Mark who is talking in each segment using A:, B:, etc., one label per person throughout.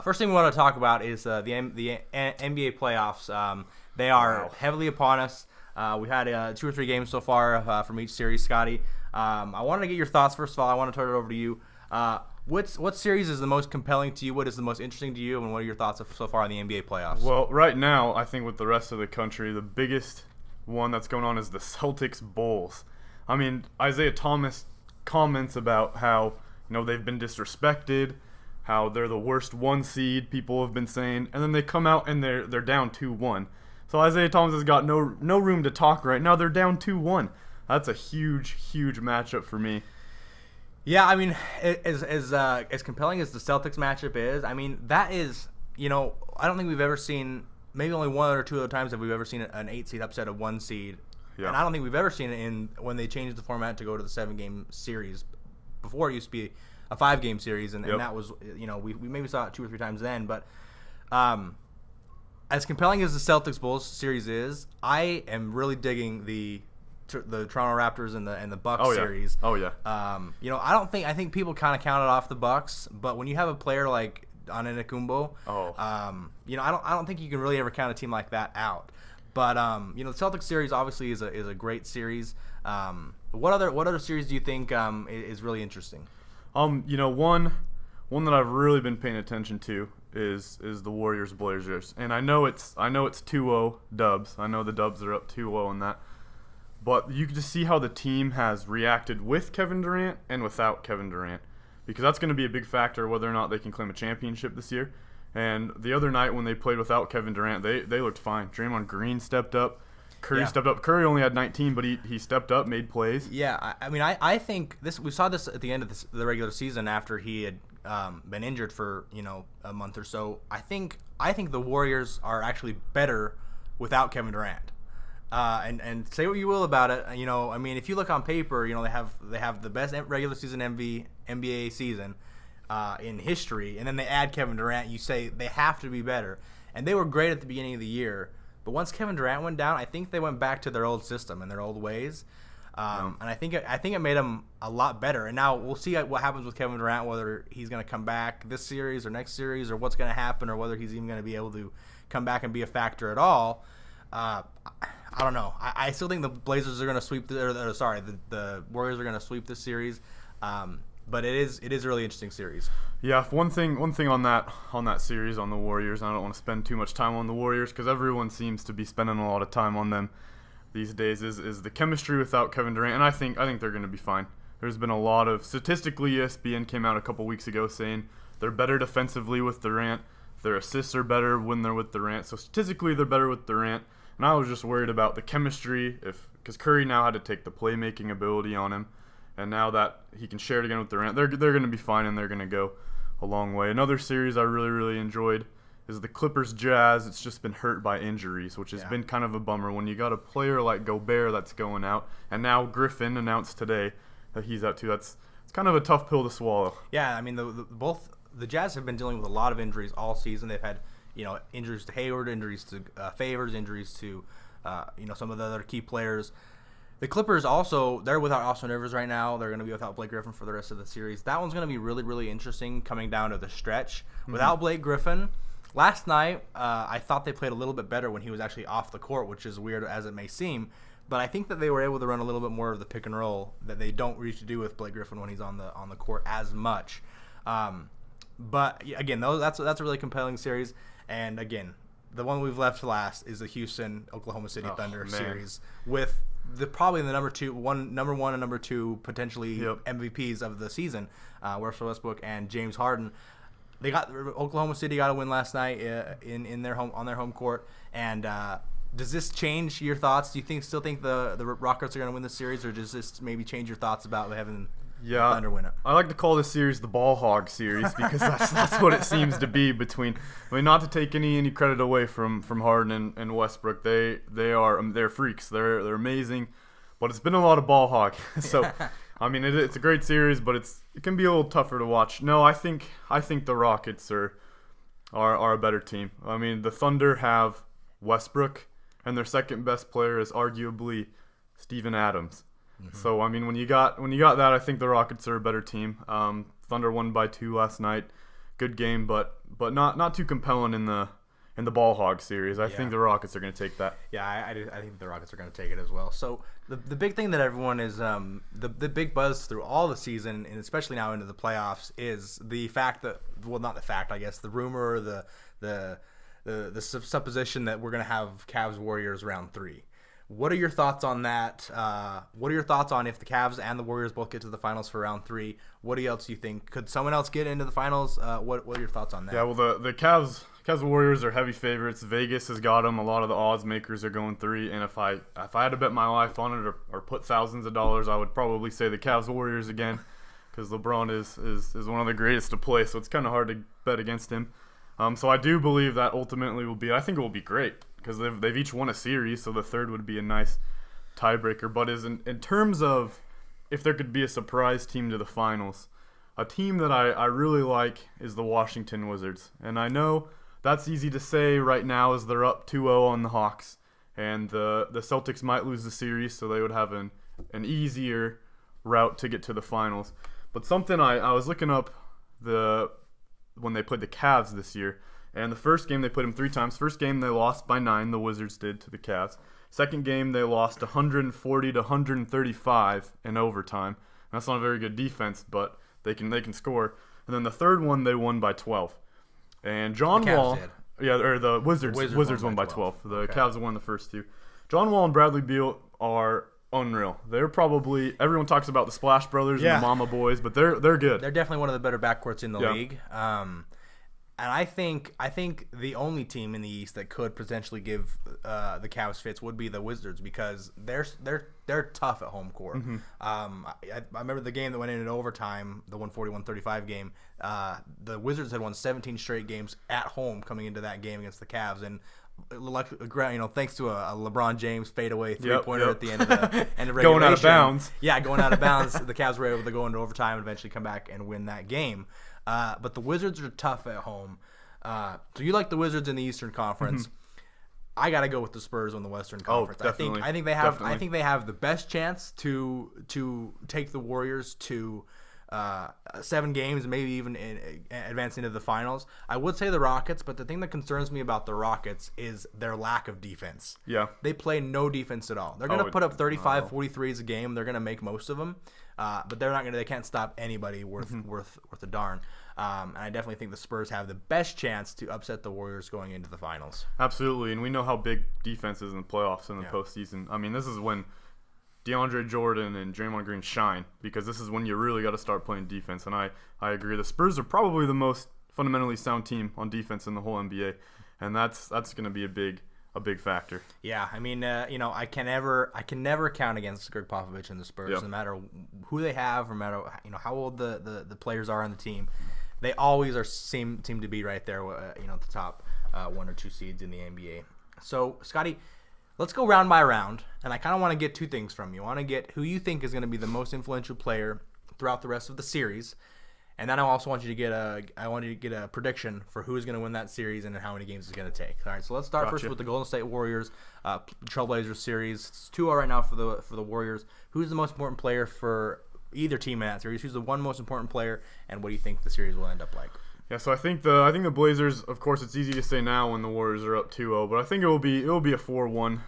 A: First thing we want to talk about is the NBA playoffs. They are heavily upon us. We've had 2 or 3 games so far from each series, Scotty. I wanted to get your thoughts. First of all, I want to turn it over to you. What series is the most compelling to you? What is the most interesting to you? And what are your thoughts so far on the NBA playoffs?
B: Well, right now, I think with the rest of the country, the biggest one that's going on is the Celtics Bulls. I mean, Isaiah Thomas comments about how they've been disrespected, how they're the worst 1 seed, people have been saying, and then they come out and they're down 2-1. So Isaiah Thomas has got no room to talk right now. They're down 2-1. That's a huge matchup for me.
A: Yeah, I mean, as compelling as the Celtics matchup is, I mean, that is, I don't think we've ever seen, maybe only 1 or 2 other times have we ever seen an 8 seed upset a 1 seed. Yeah. And I don't think we've ever seen it when they changed the format to go to the 7-game series. Before it used to be a 5-game series, and that was, we maybe saw it 2 or 3 times then. But as compelling as the Celtics Bulls series is, I am really digging the Toronto Raptors and the Bucks series.
B: Oh yeah.
A: I think people kind of counted off the Bucks, but when you have a player like Antetokounmpo, I don't think you can really ever count a team like that out. But the Celtics series obviously is a great series. What other series do you think is really interesting?
B: One that I've really been paying attention to is the Warriors Blazers, and I know it's 2-0 Dubs. I know the Dubs are up 2-0 in that, but you can just see how the team has reacted with Kevin Durant and without Kevin Durant, because that's going to be a big factor whether or not they can claim a championship this year. And the other night when they played without Kevin Durant, they looked fine. Draymond Green stepped up. Curry stepped up. Curry only had 19, but he stepped up, made plays.
A: Yeah, I think we saw this at the end of the regular season after he had been injured for a month or so. I think the Warriors are actually better without Kevin Durant. And say what you will about it, if you look on paper, they have the best regular season NBA season in history, and then they add Kevin Durant. You say they have to be better, and they were great at the beginning of the year. But once Kevin Durant went down, I think they went back to their old system and their old ways, and I think it made them a lot better. And now we'll see what happens with Kevin Durant, whether he's going to come back this series or next series, or what's going to happen, or whether he's even going to be able to come back and be a factor at all. I don't know. I still think the Blazers are going to sweep. The Warriors are going to sweep this series. But it is a really interesting series.
B: Yeah, one thing on that series on the Warriors, I don't want to spend too much time on the Warriors because everyone seems to be spending a lot of time on them these days, is the chemistry without Kevin Durant, and I think they're going to be fine. There's been a lot of, statistically, ESPN came out a couple weeks ago saying they're better defensively with Durant, their assists are better when they're with Durant, so statistically they're better with Durant, and I was just worried about the chemistry, because Curry now had to take the playmaking ability on him. And now that he can share it again with Durant, they're going to be fine, and they're going to go a long way. Another series I really enjoyed is the Clippers Jazz. It's just been hurt by injuries, which has been kind of a bummer when you got a player like Gobert that's going out, and now Griffin announced today that he's out too. It's kind of a tough pill to swallow.
A: Yeah, I mean both the Jazz have been dealing with a lot of injuries all season. They've had injuries to Hayward, injuries to Favors, injuries to some of the other key players. The Clippers also, they're without Austin Rivers right now. They're going to be without Blake Griffin for the rest of the series. That one's going to be really interesting coming down to the stretch. Without Blake Griffin, last night I thought they played a little bit better when he was actually off the court, which is weird as it may seem. But I think that they were able to run a little bit more of the pick and roll that they don't reach to do with Blake Griffin when he's on the court as much. But again, that's a really compelling series. And again, the one we've left last is the Houston Oklahoma City Thunder series with probably the number one and number 2 potentially MVPs of the season, Russell Westbrook and James Harden. Oklahoma City got a win last night in their home court. And does this change your thoughts? Do you still think the Rockets are going to win this series, or does this maybe change your thoughts about having the Thunder win it? I
B: like to call this series the Ball Hog series because that's what it seems to be between. I mean, not to take any credit away from Harden and Westbrook, they're freaks. They're amazing, but it's been a lot of ball hog. So, I mean, it's a great series, but it can be a little tougher to watch. No, I think the Rockets are a better team. I mean, the Thunder have Westbrook, and their second best player is arguably Steven Adams. So, I mean, when you got that, I think the Rockets are a better team. Thunder won by 2 last night. good game, but not too compelling in the ball hog series. I think the Rockets are going to take that.
A: Yeah, I think the Rockets are going to take it as well. So the big thing that everyone is the big buzz through all the season, and especially now into the playoffs, is the fact that, well, not the fact, I guess, the rumor, or the supposition that we're going to have Cavs Warriors round 3. What are your thoughts on that? What are your thoughts on if the Cavs and the Warriors both get to the finals for round 3? What else do you think? Could someone else get into the finals? What are your thoughts on that?
B: Yeah, well, the Cavs Warriors are heavy favorites. Vegas has got them. A lot of the odds makers are going 3. And if I had to bet my life on it or put thousands of dollars, I would probably say the Cavs Warriors again, because LeBron is one of the greatest to play. So it's kind of hard to bet against him. So I do believe that ultimately I think it will be great, because they've each won a series, so the third would be a nice tiebreaker. But in terms of if there could be a surprise team to the finals, a team that I really like is the Washington Wizards. And I know that's easy to say right now as they're up 2-0 on the Hawks, and the Celtics might lose the series, so they would have an easier route to get to the finals. But something I was looking up when they played the Cavs this year, and the first game they played them 3 times. First game they lost by 9, the Wizards did, to the Cavs. Second game they lost 140 to 135 in overtime. That's not a very good defense, but they can score. And then the third one they won by 12. And John Wall, the Wizards won by 12. The Cavs won the first 2. John Wall and Bradley Beal are unreal. They're probably, everyone talks about the Splash Brothers and the Mama Boys, but they're good.
A: They're definitely one of the better backcourts in the league. And I think the only team in the East that could potentially give the Cavs fits would be the Wizards, because they're tough at home court. Mm-hmm. I remember the game that went into overtime, the 141-35 game. The Wizards had won 17 straight games at home coming into that game against the Cavs, and thanks to a LeBron James fadeaway three-pointer at the end of regulation.
B: Going out of bounds.
A: Yeah, going out of bounds. The Cavs were able to go into overtime and eventually come back and win that game. But the Wizards are tough at home. So you like the Wizards in the Eastern Conference. Mm-hmm. I gotta go with the Spurs on the Western Conference.
B: Definitely.
A: I think they have the best chance to take the Warriors to 7 games, maybe even advance into the finals. I would say the Rockets, but the thing that concerns me about the Rockets is their lack of defense.
B: Yeah.
A: They play no defense at all. They're going to put up 35, 43s a game. They're going to make most of them. But they can't stop anybody worth a darn. And I definitely think the Spurs have the best chance to upset the Warriors going into the finals.
B: Absolutely. And we know how big defense is in the playoffs and the postseason. I mean, this is when DeAndre Jordan and Draymond Green shine, because this is when you really got to start playing defense. And I agree. The Spurs are probably the most fundamentally sound team on defense in the whole NBA, and that's going to be a big factor.
A: Yeah, I mean, I can never count against Greg Popovich and the Spurs, no matter who they have, no matter how old the players are on the team. They always seem to be right there, at the top 1 or 2 seeds in the NBA. So, Scotty, let's go round by round, and I kind of want to get 2 things from you. I want to get who you think is going to be the most influential player throughout the rest of the series, and then I also want you to get a prediction for who is going to win that series and how many games it's going to take. All right, so let's start first with the Golden State Warriors Trailblazers series. It's 2-0 right now for the Warriors. Who's the most important player for either team in that series? Who's the one most important player, and what do you think the series will end up like?
B: Yeah, so I think the Blazers, of course, it's easy to say now when the Warriors are up 2-0, but I think it will be a 4-1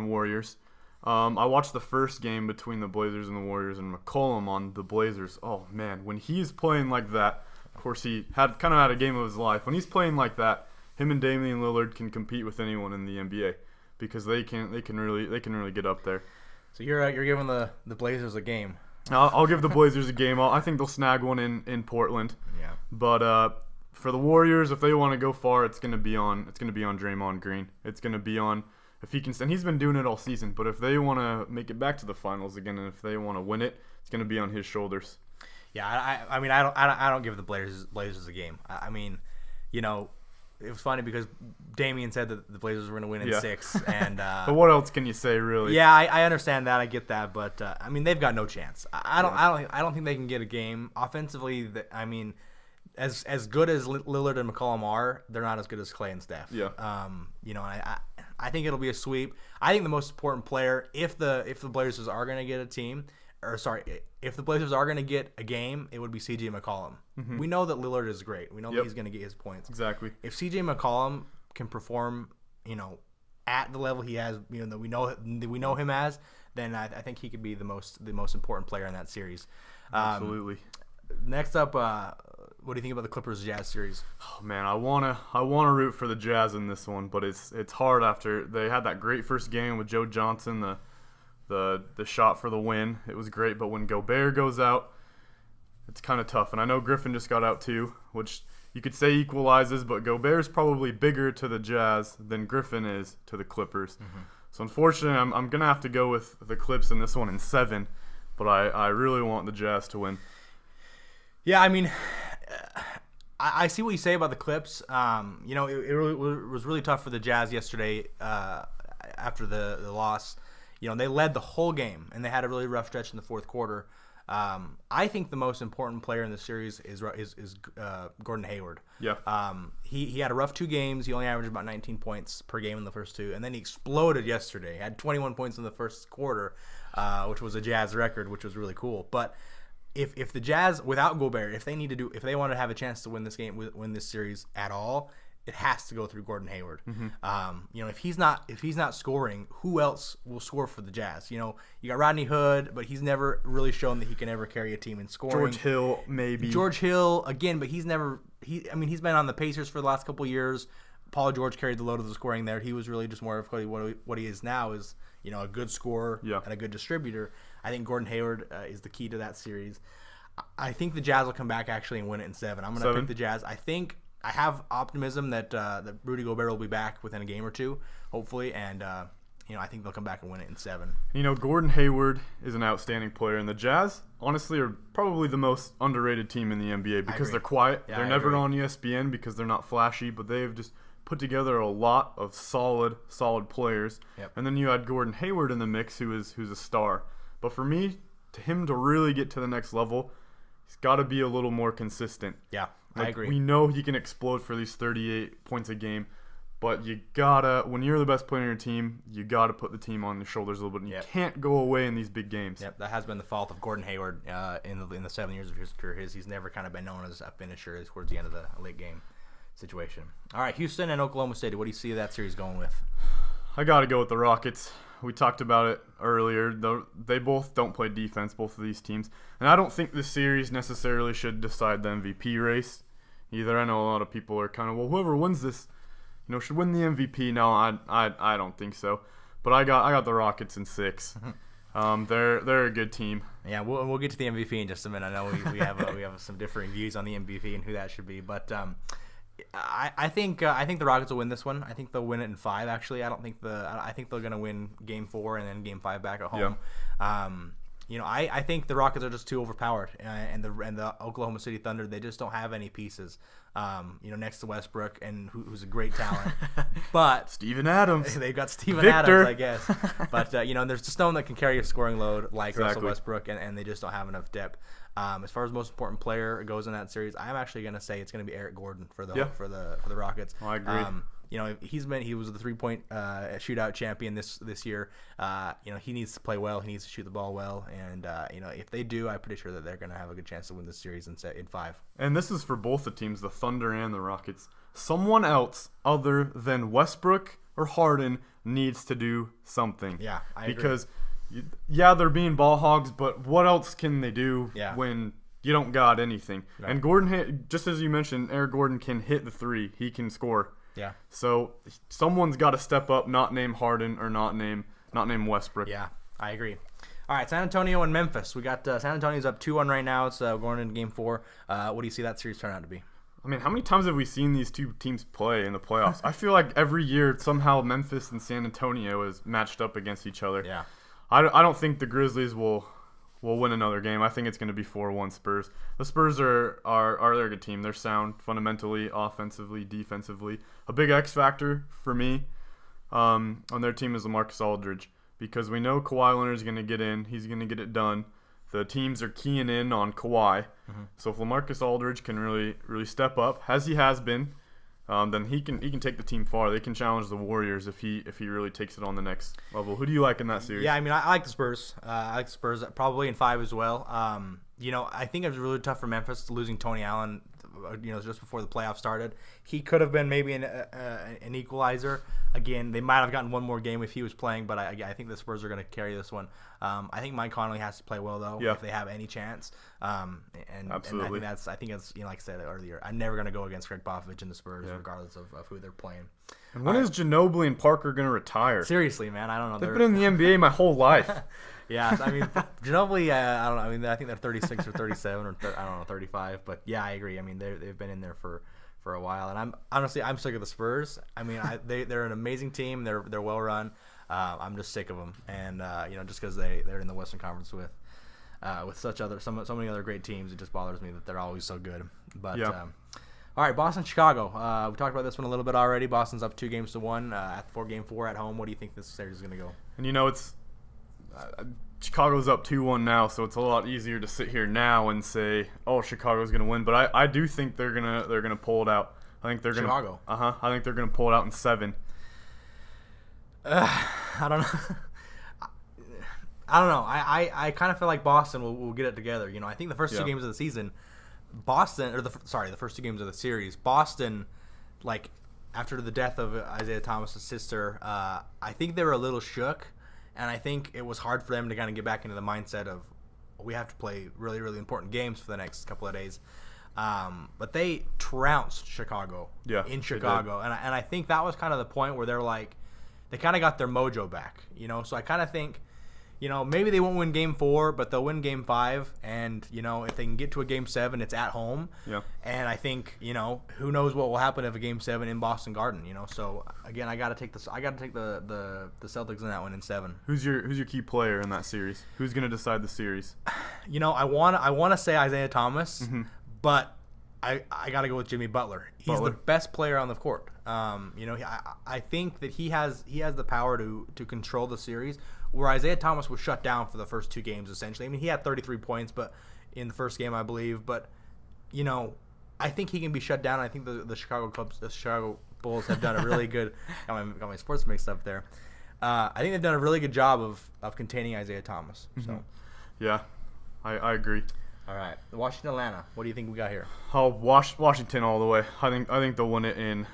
B: Warriors. I watched the first game between the Blazers and the Warriors, and McCollum on the Blazers. Oh man, when he's playing like that, of course he had a game of his life. When he's playing like that, him and Damian Lillard can compete with anyone in the NBA, because they can really get up there.
A: So you're giving the Blazers a game.
B: I'll give the Blazers a game. I think they'll snag one in Portland.
A: Yeah.
B: But for the Warriors, if they want to go far, it's gonna be on Draymond Green. It's gonna be on, if he can, and he's been doing it all season. But if they want to make it back to the finals again, and if they want to win it, it's gonna be on his shoulders.
A: Yeah, I don't give the Blazers a game. I mean, it was funny because Damian said that the Blazers were going to win in 6, and
B: but what else can you say, really?
A: Yeah, I understand that, I get that, but I mean, they've got no chance. I don't think they can get a game offensively. I mean, as good as Lillard and McCollum are, they're not as good as Clay and Steph.
B: Yeah.
A: I think it'll be a sweep. I think the most important player, if the Blazers are going to get a team, or sorry, if the Blazers are going to get a game, it would be C.J. McCollum. We know that Lillard is great. We know that he's going to get his points.
B: Exactly.
A: If C.J. McCollum can perform, at the level he has, that we know him as, then I think he could be the most important player in that series.
B: Absolutely.
A: Next up, what do you think about the Clippers Jazz series?
B: Oh man, I wanna root for the Jazz in this one, but it's hard after they had that great first game with Joe Johnson, the shot for the win. It was great, but when Gobert goes out, it's kind of tough. And I know Griffin just got out too, which you could say equalizes, but Gobert is probably bigger to the Jazz than Griffin is to the Clippers. So unfortunately, I'm gonna have to go with the Clips in this one in 7, but I really want the Jazz to win.
A: Yeah, I mean, I see what you say about the Clips. It was really tough for the Jazz yesterday after the loss. They led the whole game, and they had a really rough stretch in the fourth quarter. I think the most important player in the series is Gordon Hayward.
B: Yeah.
A: He had a rough 2 games. He only averaged about 19 points per game in the first 2, and then he exploded yesterday. He had 21 points in the first quarter, which was a Jazz record, which was really cool. But if the Jazz, without Gobert, if they want to have a chance to win this game, win this series at all, it has to go through Gordon Hayward. If he's not scoring, who else will score for the Jazz? You got Rodney Hood, but he's never really shown that he can ever carry a team in scoring.
B: George Hill, maybe.
A: George Hill again, but he's never. He's been on the Pacers for the last couple of years. Paul George carried the load of the scoring there. He was really just more of what he is now is a good scorer and a good distributor. I think Gordon Hayward is the key to that series. I think the Jazz will come back actually and win it in 7. I'm going to pick the Jazz. I have optimism that Rudy Gobert will be back within a game or 2, hopefully, and I think they'll come back and win it in 7.
B: Gordon Hayward is an outstanding player, and the Jazz, honestly, are probably the most underrated team in the NBA because they're quiet.
A: Yeah,
B: they're never on ESPN because they're not flashy, but they've just put together a lot of solid players.
A: Yep.
B: And then you had Gordon Hayward in the mix, who's a star. But for me, him to really get to the next level, he's got to be a little more consistent.
A: Yeah, I agree.
B: We know he can explode for these 38 points a game, but you gotta, when you're the best player on your team, you gotta put the team on your shoulders a little bit. And you can't go away in these big games.
A: Yep, that has been the fault of Gordon Hayward in the 7 years of his career. He's never kind of been known as a finisher towards the end of the late game situation. All right, Houston and Oklahoma City. What do you see that series going with?
B: I gotta go with the Rockets. We talked about it earlier. They both don't play defense, both of these teams. And I don't think this series necessarily should decide the MVP race either. I know a lot of people are kind of, whoever wins this, should win the MVP. No, I don't think so. But I got the Rockets in 6. They're a good team.
A: Yeah, we'll get to the MVP in just a minute. I know we have some differing views on the MVP and who that should be, but I think the Rockets will win this one. I think they'll win it in 5. Actually, I think they're gonna win Game 4 and then Game 5 back at home. Yeah. I think the Rockets are just too overpowered, and the Oklahoma City Thunder, they just don't have any pieces. Next to Westbrook, and who's a great talent, but
B: Steven Adams.
A: They've got Steven
B: Victor.
A: Adams, I guess. But there's just no one that can carry a scoring load like Russell
B: Exactly.
A: Westbrook, and they just don't have enough depth. As far as most important player goes in that series, I'm actually going to say it's going to be Eric Gordon for the Rockets.
B: I agree.
A: He was the 3-point shootout champion this year. He needs to play well. He needs to shoot the ball well, and if they do, I'm pretty sure that they're going to have a good chance to win this series in 5.
B: And this is for both the teams, the Thunder and the Rockets. Someone else other than Westbrook or Harden needs to do something.
A: Yeah, I agree.
B: Because they're being ball hogs, but what else can they do when you don't got anything? Right. And Gordon, just as you mentioned, Eric Gordon can hit the 3. He can score.
A: Yeah.
B: So someone's got to step up, not name Harden or not name Westbrook.
A: Yeah, I agree. All right, San Antonio and Memphis. We got San Antonio's up 2-1 right now. It's going into Game 4. What do you see that series turn out to be?
B: I mean, how many times have we seen these two teams play in the playoffs? I feel like every year somehow Memphis and San Antonio is matched up against each other.
A: Yeah.
B: I don't think the Grizzlies will win another game. I think it's going to be 4-1 Spurs. The Spurs are they're a good team. They're sound fundamentally, offensively, defensively. A big X factor for me on their team is LaMarcus Aldridge, because we know Kawhi Leonard is going to get in. He's going to get it done. The teams are keying in on Kawhi. So if LaMarcus Aldridge can really step up, as he has been, then he can take the team far. They can challenge the Warriors if he really takes it on the next level. Who do you like in that series?
A: Yeah, I mean, I like the Spurs. I like the Spurs probably in 5 as well. I think it was really tough for Memphis losing Tony Allen, just before the playoffs started. He could have been maybe an equalizer. Again, they might have gotten one more game if he was playing, but I think the Spurs are going to carry this one. I think Mike Conley has to play well though, if they have any chance.
B: Absolutely.
A: And I think it's like I said earlier, I'm never going to go against Greg Popovich and the Spurs, regardless of who they're playing.
B: And when is Ginobili and Parker going to retire?
A: Seriously, man, I don't know.
B: They've been in the NBA my whole life.
A: Yeah, I mean, Ginobili, I don't know. I mean, I think they're 36 or 37 or I don't know, 35. But yeah, I agree. I mean, they've been in there for a while, and I'm sick of the Spurs. I mean, they're an amazing team. They're well run. I'm just sick of them, and just because they're in the Western Conference with so many other great teams, it just bothers me that they're always so good. But all right, Boston, Chicago. We talked about this one a little bit already. Boston's up 2-1 at Game 4 at home. What do you think this series is going to go?
B: And it's Chicago's up 2-1 now, so it's a lot easier to sit here now and say, "Oh, Chicago's going to win." But I do think they're gonna pull it out. I think they're gonna
A: Chicago.
B: I think they're gonna pull it out in 7.
A: I don't know. I don't know. I kind of feel like Boston will get it together. I think the first 2 games of the season, the first 2 games of the series, Boston, like after the death of Isaiah Thomas's sister, I think they were a little shook. And I think it was hard for them to kind of get back into the mindset of we have to play really, really important games for the next couple of days. But they trounced Chicago in Chicago. And I think that was kind of the point where they kind of got their mojo back. So I kind of think, maybe they won't win Game 4, but they'll win Game 5. And, if they can get to a Game 7, it's at home.
B: Yeah.
A: And I think, who knows what will happen if a Game 7 in Boston Garden, So, again, I got to take the Celtics in that one in 7.
B: Who's your key player in that series? Who's going to decide the series?
A: I want to say Isaiah Thomas,
B: Mm-hmm.
A: but I got to go with Jimmy Butler. He's the best player on the court. I think that he has the power to control the series, where Isaiah Thomas was shut down for the first 2 games, essentially. I mean, he had 33 points but in the first game, I believe. But, I think he can be shut down. I think the Chicago Bulls have done a really good – got my sports mixed up there. I think they've done a really good job of containing Isaiah Thomas.
B: Mm-hmm.
A: So,
B: yeah, I agree.
A: All right. Washington, Atlanta. What do you think we got here?
B: Oh, Washington all the way. I think they'll win it in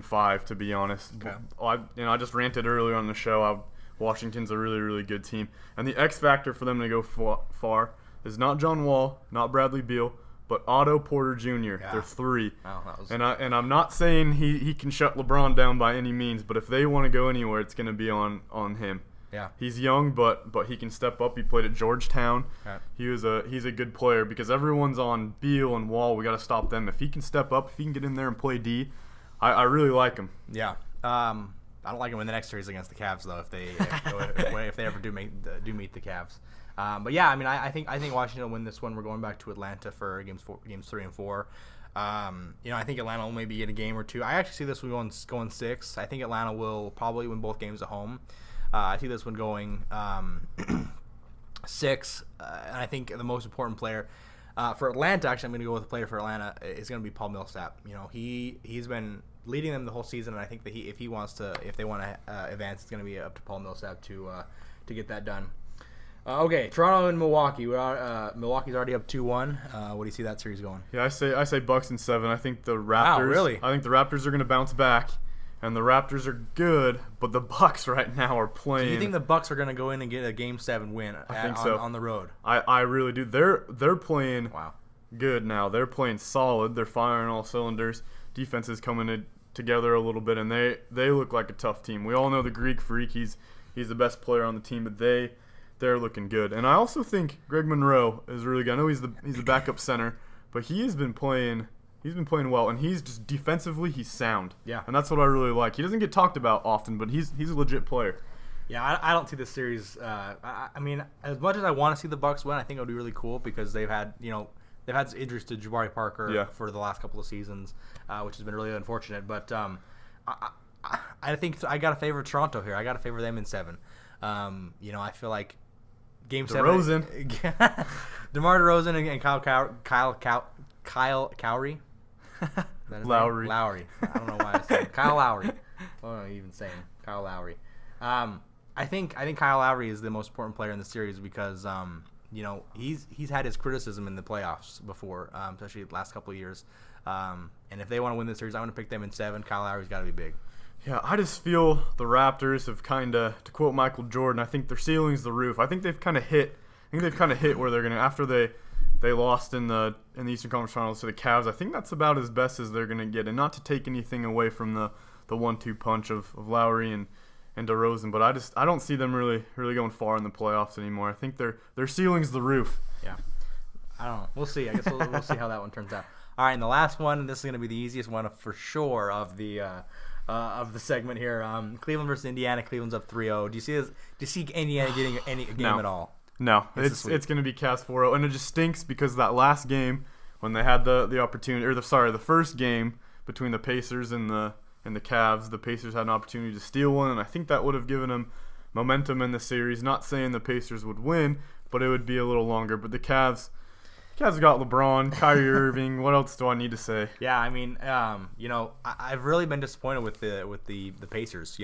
B: 5, to be honest.
A: Okay.
B: I just ranted earlier on the show. Washington's a really, really good team. And the X factor for them to go far is not John Wall, not Bradley Beal, but Otto Porter Jr.
A: Yeah.
B: They're 3.
A: Oh,
B: and I'm not saying he can shut LeBron down by any means, but if they want to go anywhere, it's going to be on him.
A: Yeah.
B: He's young, but he can step up. He played at Georgetown.
A: Yeah.
B: He's a good player because everyone's on Beal and Wall. We got to stop them. If he can step up, if he can get in there and play D, I really like him.
A: Yeah. I don't like him in the next series against the Cavs though. If they ever do meet the Cavs. But yeah, I mean, I think Washington will win this one. We're going back to Atlanta for games 3 and 4. I think Atlanta will maybe get a game or 2. I actually see this one going 6. I think Atlanta will probably win both games at home. I see this one going 6, and I think the most important player for Atlanta, actually, I'm going to go with a player for Atlanta, is going to be Paul Millsap. He's been leading them the whole season, and I think that if they want to advance, it's going to be up to Paul Millsap to get that done. Okay, Toronto and Milwaukee. Milwaukee's already up 2-1. What do you see that series going?
B: Yeah, I say Bucks in 7. I think the Raptors.
A: Wow, really?
B: I think the Raptors are going to bounce back. And the Raptors are good, but the Bucks right now are playing.
A: Do you think the Bucks are going to go in and get a Game 7 win on the road?
B: I really do. They're playing
A: Wow.
B: good now. They're playing solid. They're firing all cylinders. Defense is coming together a little bit, and they look like a tough team. We all know the Greek Freak. He's the best player on the team, but they're looking good. And I also think Greg Monroe is really good. I know he's the backup center, but he's been playing well, and he's just defensively he's sound.
A: Yeah.
B: And that's what I really like. He doesn't get talked about often, but he's a legit player.
A: Yeah, I don't see this series. I mean, as much as I want to see the Bucks win, I think it would be really cool because they've had injuries to Jabari Parker for the last couple of seasons, which has been really unfortunate. But I think I got to favor Toronto here. I got to favor them in 7. I feel like Game 7. DeMar DeRozan and Kyle Kyle Kyle Kyle Cowry. that his
B: Lowry.
A: name? Lowry. I don't know why I said Kyle Lowry. What am I even saying? Kyle Lowry. I think Kyle Lowry is the most important player in the series because he's had his criticism in the playoffs before, especially the last couple of years. And if they want to win this series, I want to pick them in 7. Kyle Lowry's got to be big.
B: Yeah, I just feel the Raptors have kind of, to quote Michael Jordan, I think their ceiling's the roof. I think they've kind of hit. Where they're gonna after they lost in the Eastern Conference Finals to the Cavs. I think that's about as best as they're gonna get, and not to take anything away from the 1-2 punch of Lowry and DeRozan, but I don't see them really going far in the playoffs anymore. I think their ceiling's the roof.
A: Yeah, I don't know. We'll see. I guess we'll see how that one turns out. All right, and the last one. This is gonna be the easiest one for sure of the segment here. Cleveland versus Indiana. Cleveland's up 3-0. Do you see Indiana getting any game at all?
B: No, it's going to be Cavs 4-0, and it just stinks because that last game when they had the opportunity, or the first game between the Pacers and the Cavs, the Pacers had an opportunity to steal one, and I think that would have given them momentum in the series. Not saying the Pacers would win, but it would be a little longer. But the Cavs got LeBron, Kyrie Irving. What else do I need to say?
A: Yeah, I mean, I've really been disappointed with the Pacers.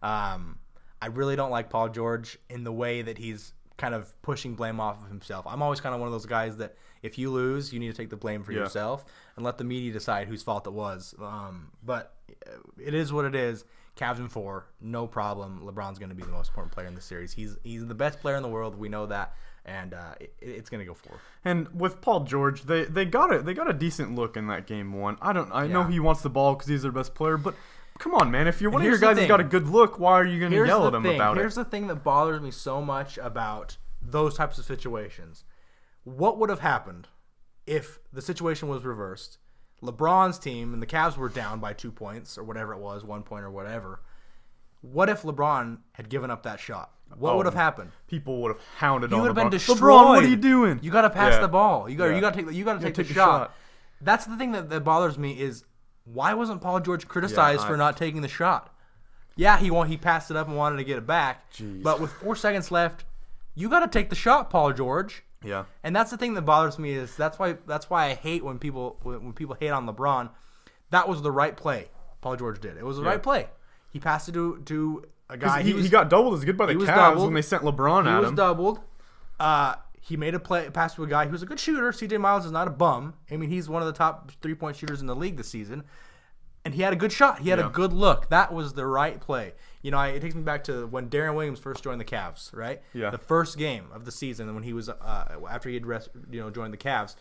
A: I really don't like Paul George in the way that he's kind of pushing blame off of himself. I'm always kind of one of those guys that if you lose, you need to take the blame for yourself and let the media decide whose fault it was. But it is what it is. Cavs in 4, no problem. LeBron's going to be the most important player in the series. He's the best player in the world. We know that, and it's going to go 4.
B: And with Paul George, they got a decent look in that game 1. I know he wants the ball because he's their best player, but come on, man. If you're one of your guys that's got a good look, why are you going to yell at him about it?
A: Here's the thing that bothers me so much about those types of situations. What would have happened if the situation was reversed? LeBron's team and the Cavs were down by 2 points or whatever it was, 1 point or whatever. What if LeBron had given up that shot? What would have happened?
B: People would have hounded on LeBron.
A: He would have been destroyed.
B: LeBron, what are you doing?
A: You got to pass the ball. You got to take the shot. That's the thing that bothers me is why wasn't Paul George criticized for not taking the shot? Yeah, he passed it up and wanted to get it back.
B: Jeez.
A: But with 4 seconds left, you got to take the shot, Paul George.
B: Yeah.
A: And that's the thing that bothers me is that's why I hate when people hate on LeBron. That was the right play. Paul George did. It was the right play. He passed it to a guy.
B: He got doubled as good by the Cavs when they sent LeBron at him.
A: He was doubled. He made a pass to a guy who's a good shooter. C.J. Miles is not a bum. I mean, he's one of the top 3-point shooters in the league this season. And he had a good shot. He had a good look. That was the right play. It takes me back to when Darren Williams first joined the Cavs, right?
B: Yeah.
A: The first game of the season when he was after he had joined the Cavs,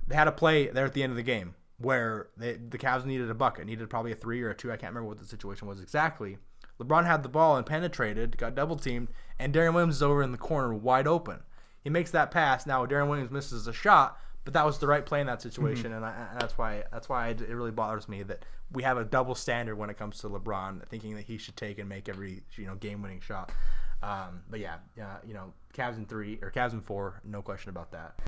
A: they had a play there at the end of the game where the Cavs needed a bucket, needed probably a 3 or a 2. I can't remember what the situation was exactly. LeBron had the ball and penetrated, got double teamed, and Darren Williams is over in the corner wide open. He makes that pass. Now Darren Williams misses a shot, but that was the right play in that situation, and that's why it really bothers me that we have a double standard when it comes to LeBron, thinking that he should take and make every game-winning shot. But Cavs in 3 or Cavs in 4, no question about that.